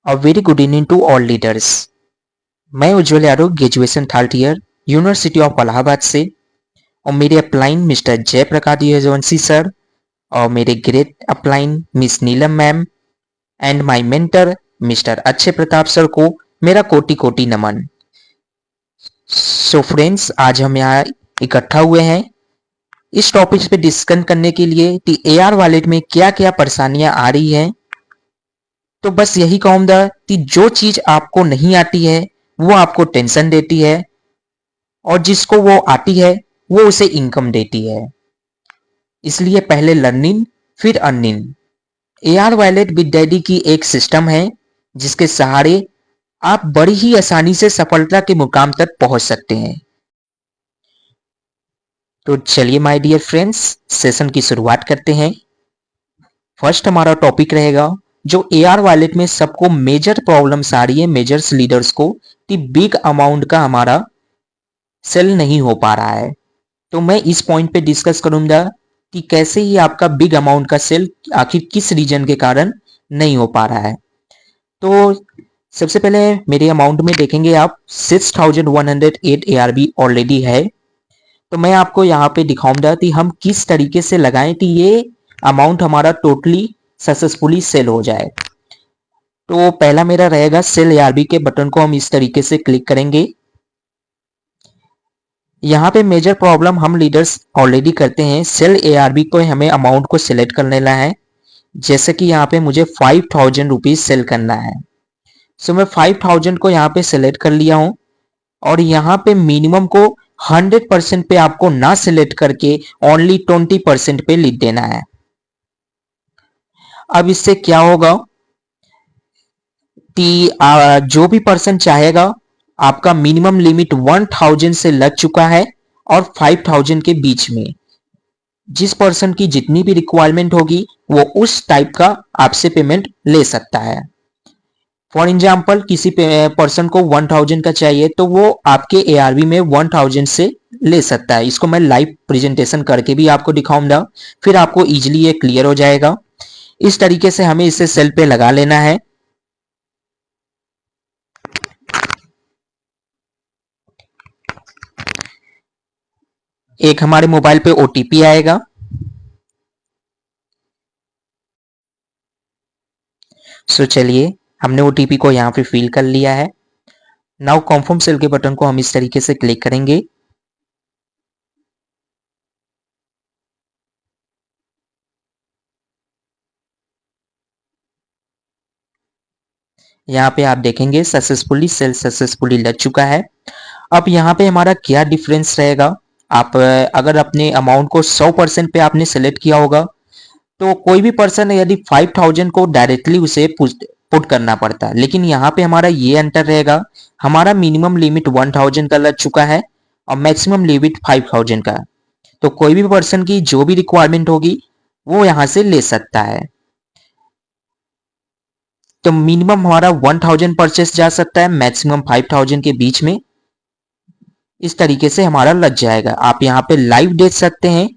A very good evening to all leaders. मैं Ujjwal Yadav graduation third year university of Allahabad से और मेरे upline mister Jayprakash Yashvanshi sir और मेरे great upline miss Neelam ma'am and my mentor mister Akshay Pratap sir को मेरा कोटि कोटि नमन। सो फ्रेंड्स, आज हम यहाँ इकट्ठा हुए हैं इस टॉपिक पे डिस्कस करने के लिए कि एआर वॉलेट में क्या क्या परेशानियां आ रही हैं। तो बस यही कहूंगा कि जो चीज आपको नहीं आती है वो आपको टेंशन देती है और जिसको वो आती है वो उसे इनकम देती है। इसलिए पहले लर्निंग फिर earning. AR wallet big daddy की एक सिस्टम है जिसके सहारे आप बड़ी ही आसानी से सफलता के मुकाम तक पहुंच सकते हैं। तो चलिए माय डियर फ्रेंड्स, सेशन की शुरुआत करते हैं। फर्स्ट हमारा टॉपिक रहेगा जो एआर वॉलेट में सबको मेजर प्रॉब्लम्स आ रही है, मेजर्स लीडर्स को, कि बिग अमाउंट का हमारा सेल नहीं हो पा रहा है। तो मैं इस पॉइंट पे डिस्कस करूंगा कि कैसे ही आपका बिग अमाउंट का सेल आखिर किस रीजन के कारण नहीं हो पा रहा है। तो सबसे पहले मेरे अमाउंट में देखेंगे आप 6108 ARB ऑलरेडी है। तो मैं आपको यहाँ पे दिखाऊंगा कि हम किस तरीके से लगाएं कि ये अमाउंट हमारा टोटली सक्सेसफुली सेल हो जाए। तो पहला मेरा रहेगा सेल ARB के बटन को हम इस तरीके से क्लिक करेंगे। यहाँ पे मेजर प्रॉब्लम हम लीडर्स ऑलरेडी करते हैं, सेल ARB को हमें अमाउंट को सिलेक्ट कर लेना है। जैसे कि यहाँ पे मुझे 5000 रुपीज सेल करना है। सो मैं 5000 को यहाँ पे सिलेक्ट कर लिया हूँ और यहाँ पे मिनिमम को 100% पे आपको ना सिलेक्ट करके ओनली 20% पे लिख देना है। अब इससे क्या होगा कि जो भी पर्सन चाहेगा, आपका मिनिमम लिमिट 1000 से लग चुका है और 5000 के बीच में जिस पर्सन की जितनी भी रिक्वायरमेंट होगी वो उस टाइप का आपसे पेमेंट ले सकता है। फॉर एग्जाम्पल किसी पर्सन को 1000 का चाहिए तो वो आपके ARB में 1000 से ले सकता है। इसको मैं लाइव प्रेजेंटेशन करके भी आपको दिखाऊंगा, फिर आपको इजीली ये क्लियर हो जाएगा। इस तरीके से हमें इसे सेल पे लगा लेना है। एक हमारे मोबाइल पे OTP आएगा। सो चलिए, हमने OTP को यहाँ पे फिल कर लिया है। नाउ कॉन्फर्म सेल के बटन को हम इस तरीके से क्लिक करेंगे। यहाँ पे आप देखेंगे सक्सेसफुली सेल सक्सेसफुली लग चुका है। अब यहाँ पे हमारा क्या डिफरेंस रहेगा, आप अगर अपने अमाउंट को 100% पे आपने सेलेक्ट किया होगा तो कोई भी पर्सन यदि 5000 को डायरेक्टली उसे पुट करना पड़ता है, लेकिन यहाँ पे हमारा ये अंतर रहेगा, हमारा मिनिमम लिमिट 1000 का लग चुका है और मैक्सिमम लिमिट 5000 का। तो कोई भी पर्सन की जो भी रिक्वायरमेंट होगी वो यहाँ से ले सकता है। तो मिनिमम हमारा 1000 परचेस जा सकता है, मैक्सिमम 5000 के बीच में। इस तरीके से हमारा लग जाएगा। आप यहाँ पे लाइव देख सकते हैं,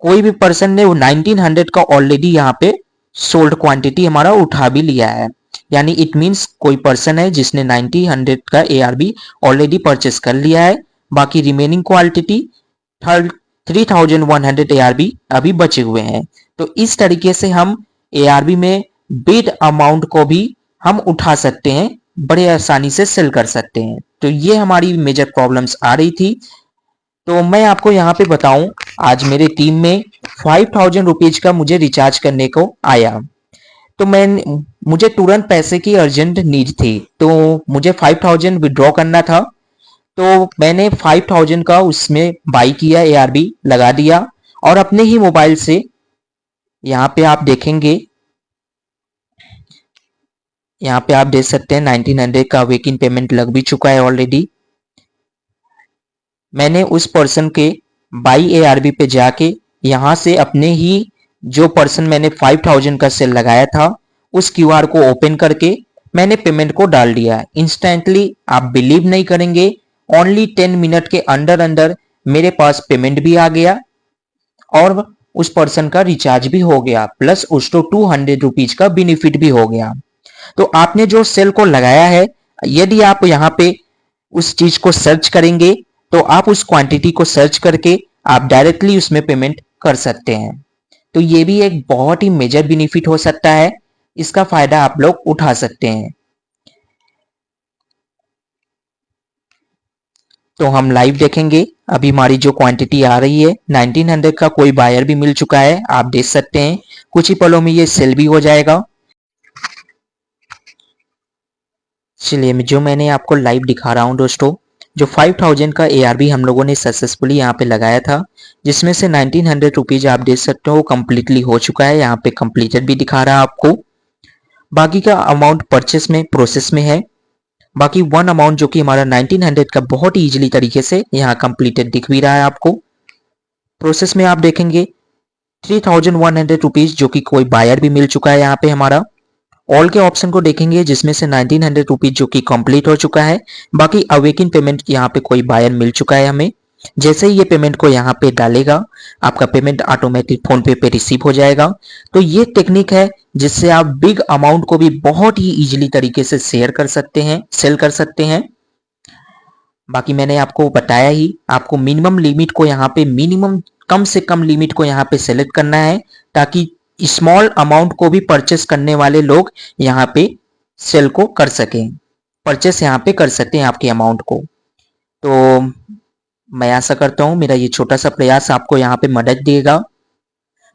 कोई भी पर्सन ने वो 1900 का ऑलरेडी यहाँ पे सोल्ड क्वांटिटी हमारा उठा भी लिया है। यानी इट मींस कोई पर्सन है जिसने 1900 का ARB ऑलरेडी परचेस कर लिया है, बाकी रिमेनिंग क्वांटिटी 3100 ARB अभी बचे हुए हैं। तो इस तरीके से हम ARB में बिग अमाउंट को भी हम उठा सकते हैं, बड़े आसानी से सेल कर सकते हैं। तो ये हमारी मेजर प्रॉब्लम्स आ रही थी। तो मैं आपको यहाँ पे बताऊं, आज मेरे टीम में 5000 रुपीज का मुझे रिचार्ज करने को आया। तो मुझे तुरंत पैसे की अर्जेंट नीड थी, तो मुझे 5000 विड्रॉ करना था। तो मैंने 5000 का उसमें बाई किया, ARB लगा दिया और अपने ही मोबाइल से यहाँ पे आप देखेंगे, यहाँ पे आप देख सकते हैं 1900 का वेकिंग पेमेंट लग भी चुका है ऑलरेडी। मैंने उस पर्सन के बाई ARB पे जाके यहाँ से अपने ही जो पर्सन मैंने 5000 का सेल लगाया था उस QR को ओपन करके मैंने पेमेंट को डाल दिया। इंस्टेंटली आप बिलीव नहीं करेंगे, ओनली 10 मिनट के अंदर अंदर मेरे पास पेमेंट भी आ गया और उस पर्सन का रिचार्ज भी हो गया, प्लस उसको 200 रुपीज का बेनिफिट भी हो गया। तो आपने जो सेल को लगाया है, यदि आप यहाँ पे उस चीज को सर्च करेंगे तो आप उस क्वांटिटी को सर्च करके आप डायरेक्टली उसमें पेमेंट कर सकते हैं। तो ये भी एक बहुत ही मेजर बेनिफिट हो सकता है, इसका फायदा आप लोग उठा सकते हैं। तो हम लाइव देखेंगे। अभी हमारी जो क्वांटिटी आ रही है 1900 का कोई बायर भी मिल चुका है, आप देख सकते हैं। कुछ ही पलों में ये सेल भी हो जाएगा। चलिए जो मैंने आपको लाइव दिखा रहा हूँ दोस्तों, जो 5000 का ARB हम लोगों ने सक्सेसफुली यहाँ पे लगाया था, जिसमें से 1900 रुपीज आप देख सकते हो कंप्लीटली हो चुका है। यहाँ पे कंप्लीटेड भी दिखा रहा है आपको। बाकी का अमाउंट परचेस में प्रोसेस में है। बाकी वन अमाउंट जो कि हमारा 1900 का बहुत ही इजीली तरीके से यहाँ कंप्लीटेड दिख भी रहा है आपको। प्रोसेस में आप देखेंगे 3100 रुपीज जो कि कोई बायर भी मिल चुका है यहाँ पे हमारा। ऑल के ऑप्शन को देखेंगे जिसमें से 1900 रुपीज जो कि कंप्लीट हो चुका है। बाकी अवेकिन पेमेंट यहाँ पे कोई बायर मिल चुका है हमें। जैसे ही ये पेमेंट को यहाँ पे डालेगा, आपका पेमेंट ऑटोमेटिक फोन पे रिसीव हो जाएगा। तो ये टेक्निक है जिससे आप बिग अमाउंट को भी बहुत ही इजीली तरीके से शेयर कर सकते हैं, सेल कर सकते हैं। बाकी मैंने आपको बताया ही, आपको मिनिमम लिमिट को यहाँ पे मिनिमम कम से कम लिमिट को यहाँ पे सेलेक्ट करना है, ताकि स्मॉल अमाउंट को भी परचेस करने वाले लोग यहाँ पे सेल को कर सकें, परचेस यहाँ पे कर सकते हैं आपके अमाउंट को। तो मैं आशा करता हूँ मेरा ये छोटा सा प्रयास आपको यहाँ पे मदद देगा।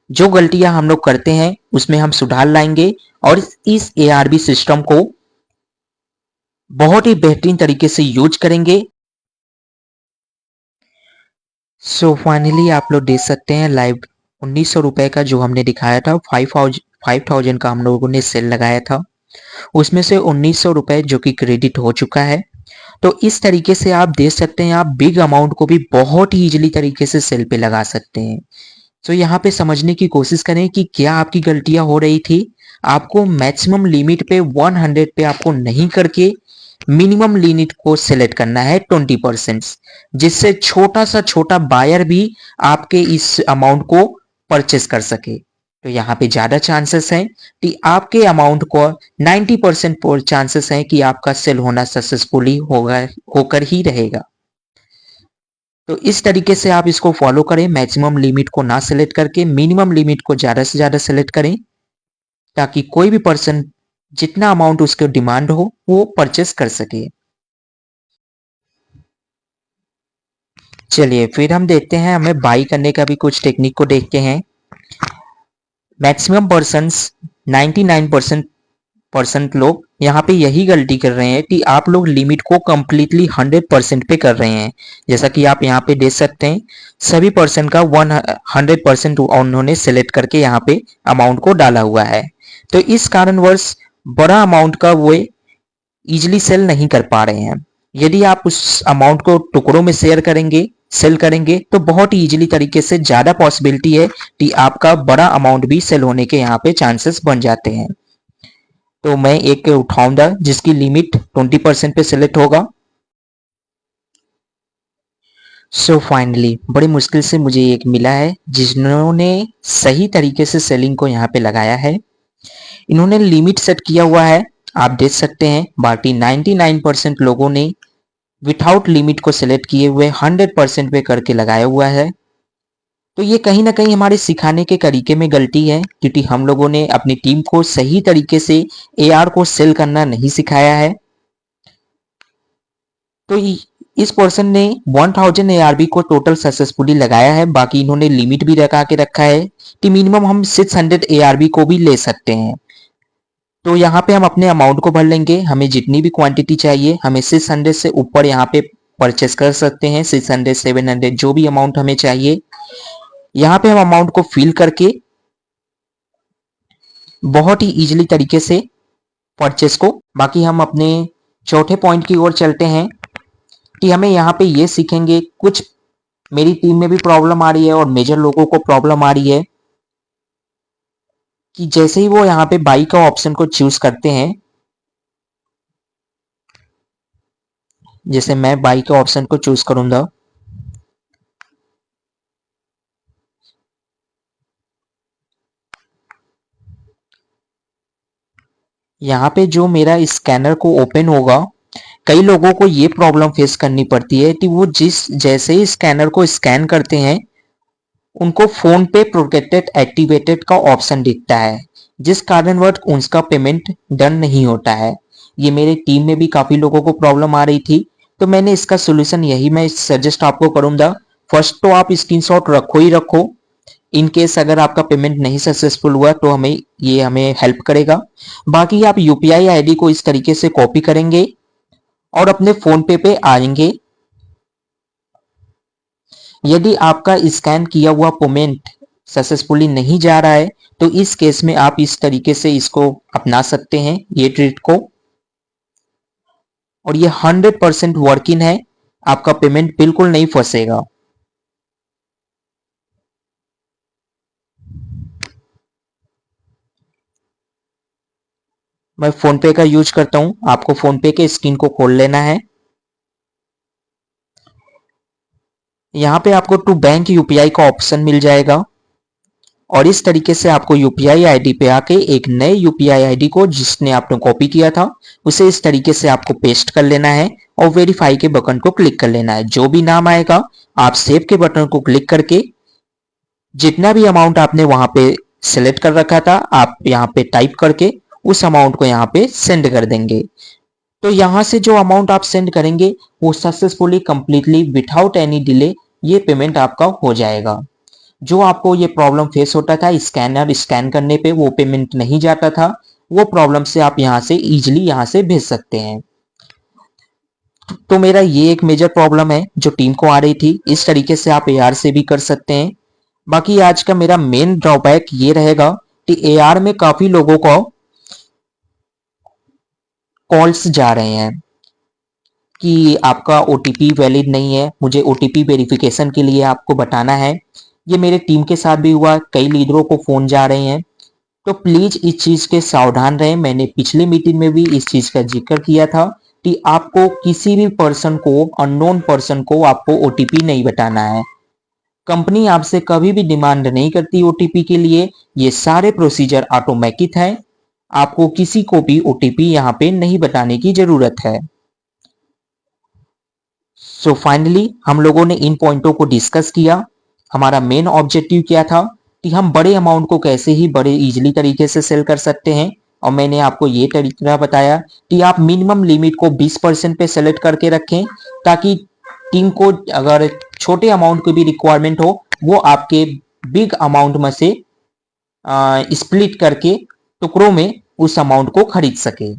जो गलतियां हम लोग करते हैं उसमें हम सुधार लाएंगे और इस ARB सिस्टम को बहुत ही बेहतरीन तरीके से यूज करेंगे। सो फाइनली आप लोग देख सकते हैं लाइव 1900 रुपए का जो हमने दिखाया था, 5000 का हम लोगों ने सेल लगाया था, उसमें से 1900 रुपए जो कि क्रेडिट हो चुका है। तो इस तरीके से आप देख सकते हैं, आप बिग अमाउंट को भी बहुत ही इजीली तरीके से सेल पे लगा सकते हैं। तो यहाँ पे समझने की कोशिश करें कि क्या आपकी गलतियां हो रही थी। आपको मैक्सिमम लिमिट पे 100 पे आपको नहीं करके मिनिमम लिमिट को सिलेक्ट करना है 20%, जिससे छोटा सा छोटा बायर भी आपके इस अमाउंट को परचेस कर सके। तो यहाँ पे ज्यादा चांसेस हैं कि आपके अमाउंट को 90% चांसेस हैं कि आपका सेल होना सक्सेसफुली होगा, होकर ही रहेगा। तो इस तरीके से आप इसको फॉलो करें, मैक्सिमम लिमिट को ना सेलेक्ट करके मिनिमम लिमिट को ज्यादा से ज्यादा सेलेक्ट करें, ताकि कोई भी पर्सन जितना अमाउंट उसके डिमांड हो वो परचेस कर सके। चलिए फिर हम देखते हैं, हमें बाई करने का भी कुछ टेक्निक को देखते हैं। मैक्सिमम पर्सन्स 99% लोग यहाँ पे यही गलती कर रहे हैं कि आप लोग लिमिट को कंप्लीटली 100% पे कर रहे हैं। जैसा कि आप यहाँ पे देख सकते हैं, सभी पर्सन का 100% उन्होंने सेलेक्ट करके यहाँ पे अमाउंट को डाला हुआ है। तो इस कारणवश बड़ा अमाउंट का वो इजिली सेल नहीं कर पा रहे हैं। यदि आप उस अमाउंट को टुकड़ों में शेयर करेंगे, सेल करेंगे, तो बहुत ही इजीली तरीके से ज्यादा पॉसिबिलिटी है कि आपका बड़ा अमाउंट भी सेल होने के यहाँ पे चांसेस बन जाते हैं। तो मैं एक उठाऊंगा जिसकी लिमिट 20% पे सिलेक्ट होगा। सो फाइनली बड़ी मुश्किल से मुझे एक मिला है जिन्होंने सही तरीके से सेलिंग को यहाँ पे लगाया है। इन्होंने लिमिट सेट किया हुआ है, आप देख सकते हैं। बाकी 99% लोगों ने विथआउट लिमिट को सिलेक्ट किए हुए 100% पे करके लगाया हुआ है। तो ये कहीं ना कहीं हमारे सिखाने के तरीके में गलती है, क्योंकि हम लोगों ने अपनी टीम को सही तरीके से AR को सेल करना नहीं सिखाया है। तो इस पर्सन ने 1000 ARB को टोटल सक्सेसफुली लगाया है। बाकी इन्होंने लिमिट भी लगा के रखा है कि मिनिमम हम 600 ARB को भी ले सकते हैं। तो यहाँ पे हम अपने अमाउंट को भर लेंगे, हमें जितनी भी क्वांटिटी चाहिए हमें 600 से ऊपर यहाँ पे परचेस कर सकते हैं। 600 700 जो भी अमाउंट हमें चाहिए, यहाँ पे हम अमाउंट को फिल करके बहुत ही इजीली तरीके से परचेस को। बाकी हम अपने चौथे पॉइंट की ओर चलते हैं कि हमें यहाँ पे ये सीखेंगे, कुछ मेरी टीम में भी प्रॉब्लम आ रही है और मेजर लोगों को प्रॉब्लम आ रही है कि जैसे ही वो यहाँ पे बाई का ऑप्शन को चूज करते हैं, जैसे मैं बाई के ऑप्शन को चूज करूंगा, यहाँ पे जो मेरा स्कैनर को ओपन होगा, कई लोगों को ये प्रॉब्लम फेस करनी पड़ती है कि वो जिस जैसे ही स्कैनर को स्कैन करते हैं उनको फोन पे प्रोटेक्टेड एक्टिवेटेड का ऑप्शन दिखता है, जिस कारणवश उनका पेमेंट डन नहीं होता है। ये मेरे टीम में भी काफी लोगों को प्रॉब्लम आ रही थी, तो मैंने इसका सोल्यूशन यही मैं सजेस्ट आपको करूंगा। फर्स्ट तो आप स्क्रीनशॉट रखो ही रखो, इन केस अगर आपका पेमेंट नहीं सक्सेसफुल हुआ तो हमें हेल्प करेगा। बाकी आप यूपीआई आईडी को इस तरीके से कॉपी करेंगे और अपने फोन पे आएंगे। यदि आपका स्कैन किया हुआ पेमेंट सक्सेसफुली नहीं जा रहा है तो इस केस में आप इस तरीके से इसको अपना सकते हैं, ये ट्रिक को, और ये 100% वर्किंग है। आपका पेमेंट बिल्कुल नहीं फंसेगा। मैं फोन पे का यूज करता हूं, आपको फोन पे के स्क्रीन को खोल लेना है। यहाँ पे आपको टू बैंक यूपीआई का ऑप्शन मिल जाएगा और इस तरीके से आपको यूपीआई आईडी पे आके एक नए यूपीआई आईडी को जिसने आपने कॉपी किया था उसे इस तरीके से आपको पेस्ट कर लेना है और वेरीफाई के बटन को क्लिक कर लेना है। जो भी नाम आएगा आप सेव के बटन को क्लिक करके जितना भी अमाउंट आपने वहां पे सिलेक्ट कर रखा था आप यहाँ पे टाइप करके उस अमाउंट को यहाँ पे सेंड कर देंगे। तो यहाँ से जो अमाउंट आप सेंड करेंगे वो successfully completely without any delay ये पेमेंट आपका हो जाएगा। जो आपको ये प्रॉब्लम फेस होता था स्कैनर स्कैन करने पे वो पेमेंट नहीं जाता था, वो प्रॉब्लम से आप यहाँ से इजीली यहाँ से भेज सकते हैं। तो मेरा ये एक मेजर प्रॉब्लम है जो टीम को आ रही थी, इस तरीके से आप एआर से भी कर सकते हैं। बाकी आज का मेरा मेन ड्रॉबैक ये रहेगा कि एआर में काफी लोगों को कॉल्स जा रहे हैं कि आपका ओटीपी वैलिड नहीं है, मुझे ओटीपी वेरिफिकेशन के लिए आपको बताना है। ये मेरे टीम के साथ भी हुआ, कई लीडरों को फोन जा रहे हैं। तो प्लीज इस चीज के सावधान रहें। मैंने पिछली मीटिंग में भी इस चीज का जिक्र किया था कि आपको किसी भी पर्सन को, अननोन पर्सन को आपको ओटीपी नहीं बताना है। कंपनी आपसे कभी भी डिमांड नहीं करती ओटीपी के लिए, ये सारे प्रोसीजर ऑटोमेटिक है। आपको किसी को भी ओटीपी यहाँ पे नहीं बताने की जरूरत है। सो फाइनली हम लोगों ने इन पॉइंटों को डिस्कस किया। हमारा मेन ऑब्जेक्टिव क्या था कि हम बड़े अमाउंट को कैसे ही बड़े इजीली तरीके से सेल कर सकते हैं, और मैंने आपको ये तरीका बताया कि आप मिनिमम लिमिट को 20% पे सेलेक्ट करके रखें ताकि टीम को अगर छोटे अमाउंट की भी रिक्वायरमेंट हो वो आपके बिग अमाउंट में से स्प्लिट करके टुकड़ों में उस अमाउंट को खरीद सके।